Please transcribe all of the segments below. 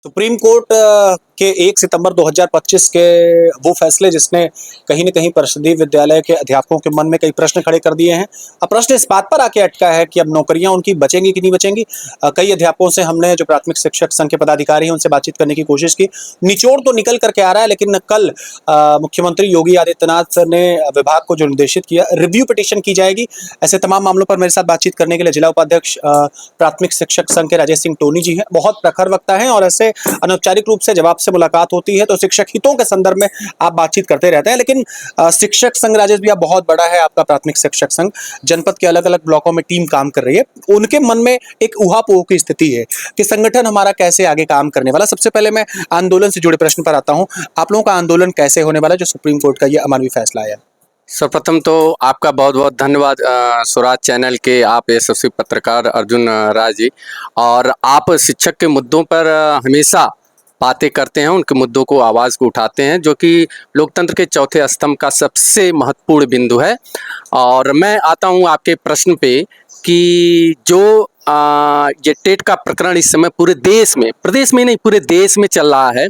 Supreme court के 1 सितंबर 2025 के वो फैसले जिसने कहीं न कहीं परिषदीय विद्यालय के अध्यापकों के मन में कई प्रश्न खड़े कर दिए हैं। अब प्रश्न इस बात पर आके अटका है कि अब नौकरियाँ उनकी बचेंगी कि नहीं बचेंगी। कई अध्यापकों से हमने जो प्राथमिक शिक्षक संघ के पदाधिकारी हैं उनसे बातचीत करने की कोशिश की। निचोड़ तो निकल कर के आ रहा है, लेकिन कल मुख्यमंत्री योगी आदित्यनाथ सर ने विभाग को जो निर्देशित किया, रिव्यू पिटीशन की जाएगी। ऐसे तमाम मामलों पर मेरे साथ बातचीत करने के लिए जिला उपाध्यक्ष प्राथमिक शिक्षक संघ के राजेश सिंह टोनी जी हैं। बहुत प्रखर वक्ता हैं और ऐसे अनौपचारिक रूप से जब आपसे मुलाकात होती है तो शिक्षक हितों के संदर्भ में आप बातचीत करते रहते हैं। लेकिन शिक्षक संघ राजेश भैया बहुत बड़ा है आपका प्राथमिक शिक्षक संघ, जनपद के अलग अलग ब्लॉकों में टीम काम कर रही है। उनके मन में एक ऊहापोह की स्थिति है कि संगठन हमारा कैसे आगे काम करने वाला। सबसे पहले मैं आंदोलन से जुड़े प्रश्न पर आता हूं। आप लोगों का आंदोलन कैसे होने वाला है जो सुप्रीम कोर्ट का ये अमानवीय फैसला आया? सर्वप्रथम तो आपका बहुत बहुत धन्यवाद स्वराज चैनल के आप यशस्वी पत्रकार अर्जुन राज जी। और आप शिक्षक के मुद्दों पर हमेशा बातें करते हैं, उनके मुद्दों को आवाज़ को उठाते हैं, जो कि लोकतंत्र के चौथे स्तंभ का सबसे महत्वपूर्ण बिंदु है। और मैं आता हूं आपके प्रश्न पे कि जो ये टेट का प्रकरण इस समय पूरे देश में, प्रदेश में नहीं पूरे देश में चल रहा है,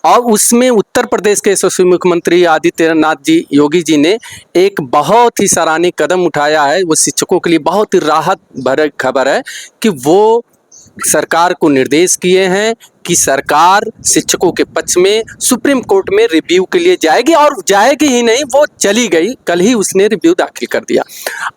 और उसमें उत्तर प्रदेश के यशस्वी मुख्यमंत्री आदित्यनाथ जी योगी जी ने एक बहुत ही सराहनीय कदम उठाया है। वो शिक्षकों के लिए बहुत ही राहत भरी खबर है कि वो सरकार को निर्देश किए हैं कि सरकार शिक्षकों के पक्ष में सुप्रीम कोर्ट में रिव्यू के लिए जाएगी, और जाएगी ही नहीं, वो चली गई, कल ही उसने रिव्यू दाखिल कर दिया।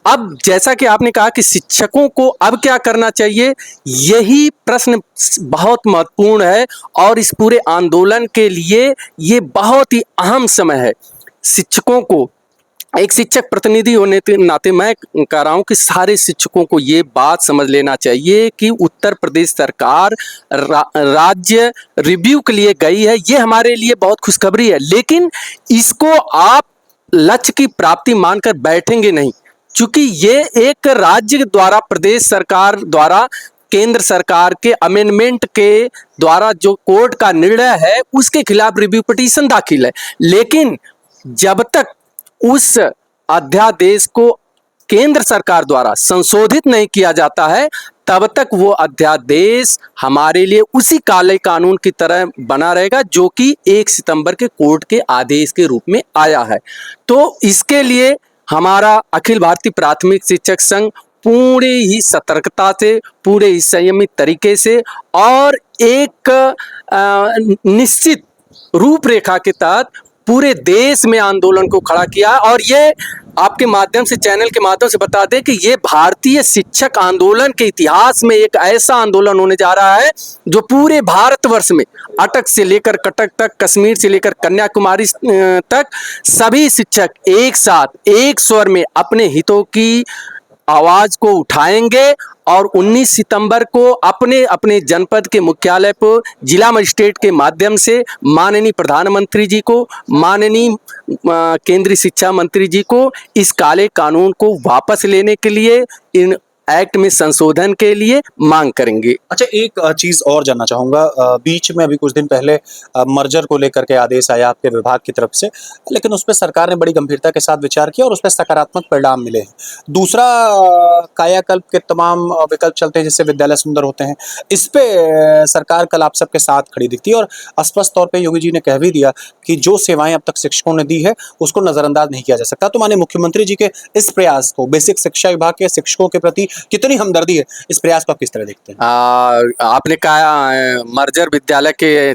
अब जैसा कि आपने कहा कि शिक्षकों को अब क्या करना चाहिए, यही प्रश्न बहुत महत्वपूर्ण है और इस पूरे आंदोलन के लिए ये बहुत ही अहम समय है। शिक्षकों को, एक शिक्षक प्रतिनिधि होने के नाते मैं कह रहा हूँ कि सारे शिक्षकों को ये बात समझ लेना चाहिए कि उत्तर प्रदेश सरकार राज्य रिव्यू के लिए गई है, ये हमारे लिए बहुत खुशखबरी है। लेकिन इसको आप लक्ष्य की प्राप्ति मानकर बैठेंगे नहीं, क्योंकि ये एक राज्य द्वारा, प्रदेश सरकार द्वारा केंद्र सरकार के अमेंडमेंट के द्वारा जो कोर्ट का निर्णय है उसके खिलाफ रिव्यू पिटीशन दाखिल है। लेकिन जब तक उस अध्यादेश को केंद्र सरकार द्वारा संशोधित नहीं किया जाता है, तब तक वो अध्यादेश हमारे लिए उसी काले कानून की तरह बना रहेगा जो कि 1 सितंबर के कोर्ट के आदेश के रूप में आया है। तो इसके लिए हमारा अखिल भारतीय प्राथमिक शिक्षक संघ पूरी ही सतर्कता से, पूरे ही संयमित तरीके से और एक निश्चित रूपरेखा के तहत पूरे देश में आंदोलन को खड़ा किया। और ये आपके माध्यम से, चैनल के माध्यम से बता दें कि ये भारतीय शिक्षक आंदोलन के इतिहास में एक ऐसा आंदोलन होने जा रहा है जो पूरे भारतवर्ष में, अटक से लेकर कटक तक, कश्मीर से लेकर कन्याकुमारी तक सभी शिक्षक एक साथ एक स्वर में अपने हितों की आवाज को उठाएंगे और 19 सितंबर को अपने अपने जनपद के मुख्यालय पर जिला मजिस्ट्रेट के माध्यम से माननीय प्रधानमंत्री जी को, माननीय केंद्रीय शिक्षा मंत्री जी को इस काले कानून को वापस लेने के लिए, इन एक्ट में संशोधन के लिए मांग करेंगे। अच्छा, एक चीज और जानना चाहूंगा। बीच में अभी कुछ दिन पहले मर्जर को लेकर के आदेश आया आपके विभाग की तरफ से, लेकिन उस पर सरकार ने बड़ी गंभीरता के साथ विचार किया और उस पर सकारात्मक परिणाम मिले हैं। दूसरा, कायाकल्प के तमाम विकल्प चलते हैं जिससे विद्यालय सुंदर होते हैं, इस पे सरकार कल आप सबके साथ खड़ी दिखती है और स्पष्ट तौर पर योगी जी ने कह भी दिया कि जो सेवाएं अब तक शिक्षकों ने दी है उसको नजरअंदाज नहीं किया जा सकता। तो माने मुख्यमंत्री जी के इस प्रयास को, बेसिक शिक्षा विभाग के शिक्षकों के प्रति कितनी हमदर्दी है, इस प्रयास को आप किस तरह देखते हैं? आपने कहा मर्जर विद्यालय के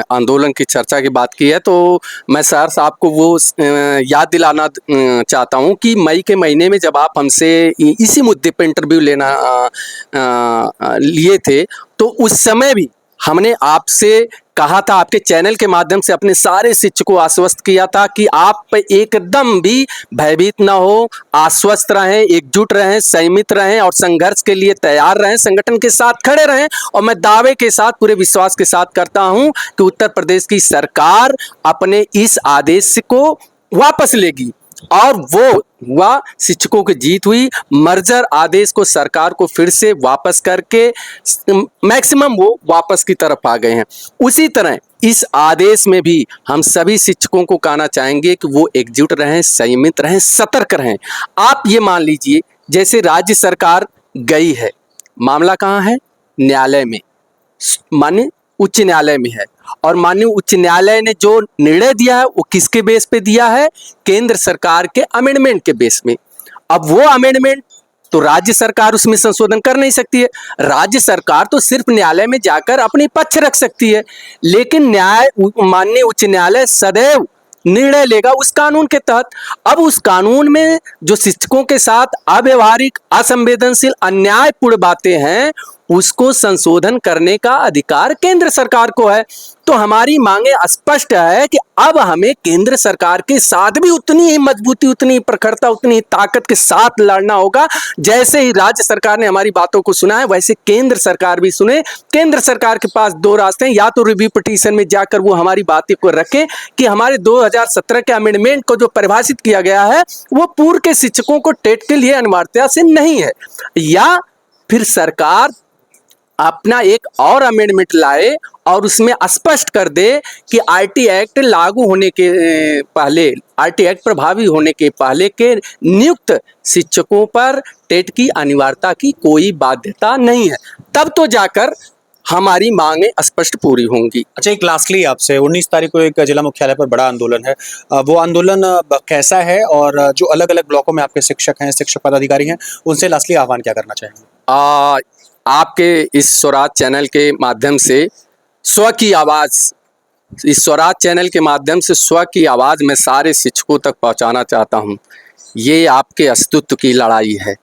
आंदोलन की चर्चा की बात की है, तो मैं सर आपको वो याद दिलाना चाहता हूं कि मई के महीने में जब आप हमसे इसी मुद्दे पर इंटरव्यू लेना लिए थे, तो उस समय भी हमने आपसे कहा था, आपके चैनल के माध्यम से अपने सारे शिक्षकों को आश्वस्त किया था कि आप एकदम भी भयभीत ना हो, आश्वस्त रहें, एकजुट रहें, संयमित रहें और संघर्ष के लिए तैयार रहें, संगठन के साथ खड़े रहें। और मैं दावे के साथ, पूरे विश्वास के साथ करता हूं कि उत्तर प्रदेश की सरकार अपने इस आदेश को वापस लेगी और वो हुआ, शिक्षकों की जीत हुई। मर्जर आदेश को सरकार को फिर से वापस करके मैक्सिमम वो वापस की तरफ आ गए हैं। उसी तरह इस आदेश में भी हम सभी शिक्षकों को कहना चाहेंगे कि वो एकजुट रहें, संयमित रहें, सतर्क रहें। आप ये मान लीजिए, जैसे राज्य सरकार गई है, मामला कहाँ है? न्यायालय में। माने उच्च न्यायालय में है और माननीय उच्च न्यायालय ने जो निर्णय दिया है वो किसके बेस पे दिया है? केंद्र सरकार के अमेंडमेंट के बेस में। अब वो अमेंडमेंट तो राज्य सरकार उसमें संशोधन कर नहीं सकती है। राज्य सरकार तो सिर्फ न्यायालय में जाकर अपनी पक्ष रख सकती है, लेकिन माननीय उच्च न्यायालय सदैव निर्णय लेगा उस कानून के तहत। अब उस कानून में जो शिक्षकों के साथ अव्यवहारिक, असंवेदनशील, अन्यायपूर्ण बातें हैं, उसको संशोधन करने का अधिकार केंद्र सरकार को है। तो हमारी मांगे स्पष्ट है कि अब हमें केंद्र सरकार के साथ भी उतनी ही मजबूती, उतनी ही प्रखरता, उतनी ही ताकत के साथ लड़ना होगा। जैसे ही राज्य सरकार ने हमारी बातों को सुना है, वैसे केंद्र सरकार भी सुने। केंद्र सरकार के पास दो रास्ते हैं, या तो रिव्यू पिटीशन में जाकर वो हमारी बातों को रखें कि हमारे 2017 के अमेंडमेंट को जो परिभाषित किया गया है वो पूर्व के शिक्षकों को टेट के लिए अनिवार्यता से नहीं है, या फिर सरकार अपना एक और अमेंडमेंट लाए और उसमें स्पष्ट कर दे कि आरटी एक्ट लागू होने के पहले, आरटी एक्ट प्रभावी होने के पहले के नियुक्त शिक्षकों पर टेट की अनिवार्यता की कोई बाध्यता नहीं है। तब तो जाकर हमारी मांगें स्पष्ट पूरी होंगी। अच्छा, एक लास्टली आपसे 19 तारीख को एक जिला मुख्यालय पर बड़ा आंदोलन है, वो आंदोलन कैसा है और जो अलग अलग ब्लॉकों में आपके शिक्षक हैं, शिक्षक पदाधिकारी हैं, उनसे लास्टली आह्वान क्या करना चाहेंगे? आपके इस स्वराज चैनल के माध्यम से स्व की आवाज़, इस स्वराज चैनल के माध्यम से स्व की आवाज़ मैं सारे शिक्षकों तक पहुंचाना चाहता हूं। ये आपके अस्तित्व की लड़ाई है,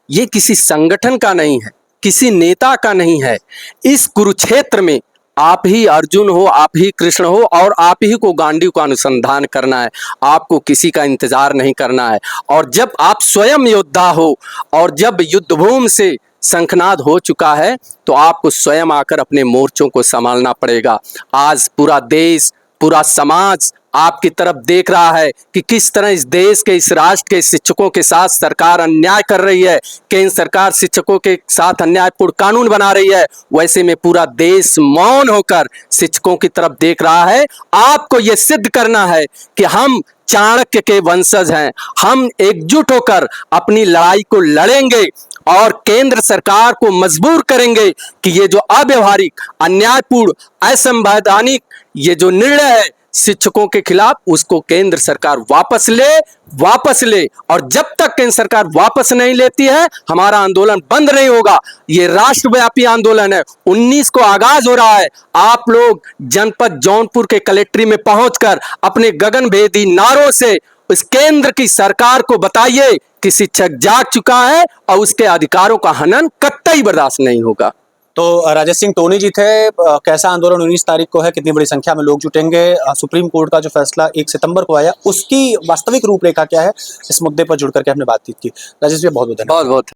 ये किसी संगठन का नहीं है, किसी नेता का नहीं है। इस कुरुक्षेत्र में आप ही अर्जुन हो, आप ही कृष्ण हो और आप ही को गांडीव का अनुसंधान करना है। आपको किसी का इंतजार नहीं करना है। और जब आप स्वयं योद्धा हो और जब युद्धभूमि से शंखनाद हो चुका है तो आपको स्वयं आकर अपने मोर्चों को संभालना पड़ेगा। आज पूरा देश, पूरा समाज आपकी तरफ देख रहा है कि किस तरह इस देश के, इस राष्ट्र के शिक्षकों के साथ सरकार अन्याय कर रही है। केंद्र सरकार शिक्षकों के साथ अन्यायपूर्ण कानून बना रही है। वैसे में पूरा देश मौन होकर शिक्षकों की तरफ देख रहा है। आपको यह सिद्ध करना है कि हम चाणक्य के वंशज हैं। हम एकजुट होकर अपनी लड़ाई को लड़ेंगे और केंद्र सरकार को मजबूर करेंगे कि ये जो अव्यवहारिक, अन्यायपूर्ण, असंवैधानिक ये जो निर्णय है शिक्षकों के खिलाफ, उसको केंद्र सरकार वापस ले। और जब तक केंद्र सरकार वापस नहीं लेती है, हमारा आंदोलन बंद नहीं होगा। ये राष्ट्रव्यापी आंदोलन है। 19 को आगाज हो रहा है। आप लोग जनपद जौनपुर के कलेक्ट्री में पहुंचकर अपने गगनभेदी नारों से इस केंद्र की सरकार को बताइए कि शिक्षक जाग चुका है और उसके अधिकारों का हनन कतई बर्दाश्त नहीं होगा। तो राजेश सिंह टोनी जी थे। कैसा आंदोलन 19 तारीख को है, कितनी बड़ी संख्या में लोग जुटेंगे, सुप्रीम कोर्ट का जो फैसला 1 सितंबर को आया उसकी वास्तविक रूपरेखा क्या है, इस मुद्दे पर जुड़ करके हमने बातचीत की। राजेश जी बहुत बहुत धन्यवाद। बहुत बहुत